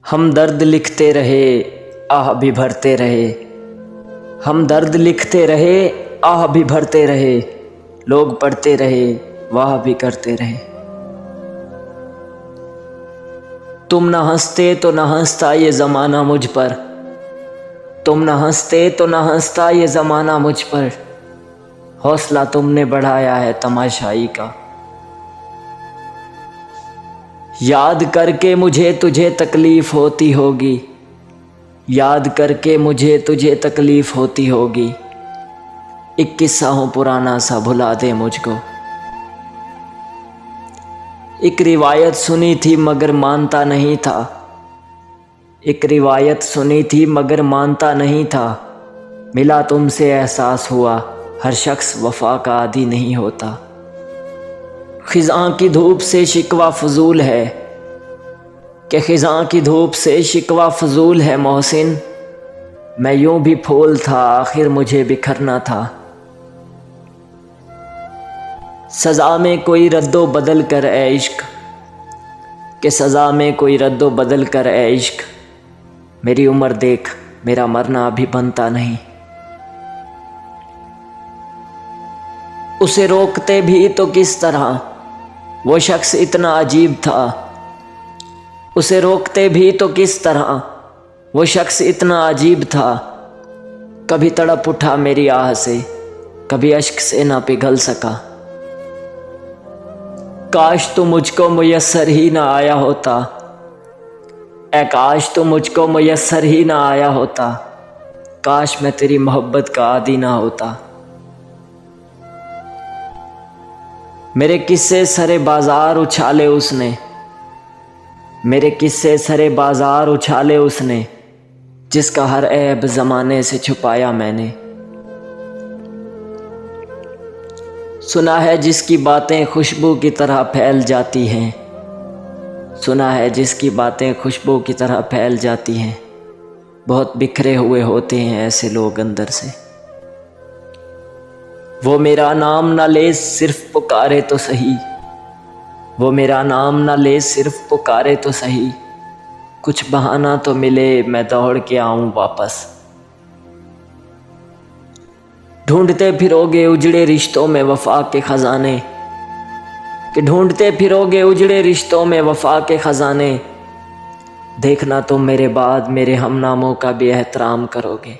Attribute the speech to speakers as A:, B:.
A: हम दर्द लिखते रहे, आह भी भरते रहे। हम दर्द लिखते रहे, आह भी भरते रहे। लोग पढ़ते रहे, वाह भी करते रहे। तुम न हंसते तो न हंसता ये ज़माना मुझ पर। तुम न हंसते तो न हंसता ये ज़माना मुझ पर। हौसला तुमने बढ़ाया है तमाशाई का। याद करके मुझे तुझे तकलीफ़ होती होगी। याद करके मुझे तुझे तकलीफ़ होती होगी। एक किस्सा हो पुराना सा भुला दे मुझको। एक रिवायत सुनी थी मगर मानता नहीं था। एक रिवायत सुनी थी मगर मानता नहीं था। मिला तुमसे एहसास हुआ हर शख्स वफा का आदी नहीं होता। खिज़ां की धूप से शिकवा फजूल है कि खिज़ां की धूप से शिकवा फजूल है मोहसिन। मैं यूं भी फूल था आखिर मुझे बिखरना था। सज़ा में कोई रद्दो बदल कर ए इश्क कि सज़ा में कोई रद्दो बदल कर ए इश्क। मेरी उम्र देख मेरा मरना अभी बनता नहीं। उसे रोकते भी तो किस तरह वो शख्स इतना अजीब था। उसे रोकते भी तो किस तरह वो शख्स इतना अजीब था। कभी तड़प उठा मेरी आह से, कभी अश्क से ना पिघल सका। काश तू मुझको मुयस्सर ही ना आया होता। ऐ काश तू मुझको मुयस्सर ही ना आया होता। काश मैं तेरी मोहब्बत का आदी ना होता। मेरे किस्से सरे बाजार उछाले उसने। मेरे किस्से सरे बाजार उछाले उसने। जिसका हर ऐब ज़माने से छुपाया मैंने। सुना है जिसकी बातें खुशबू की तरह फैल जाती हैं। सुना है जिसकी बातें खुशबू की तरह फैल जाती हैं। बहुत बिखरे हुए होते हैं ऐसे लोग अंदर से। वो मेरा नाम ना ले सिर्फ पुकारे तो सही। वो मेरा नाम ना ले सिर्फ पुकारे तो सही। कुछ बहाना तो मिले मैं दौड़ के आऊं वापस। ढूंढते फिरोगे उजड़े रिश्तों में वफा के खजाने। कि ढूंढते फिरोगे उजड़े रिश्तों में वफा के खजाने। देखना तुम मेरे बाद मेरे हमनामों का भी एहतराम करोगे।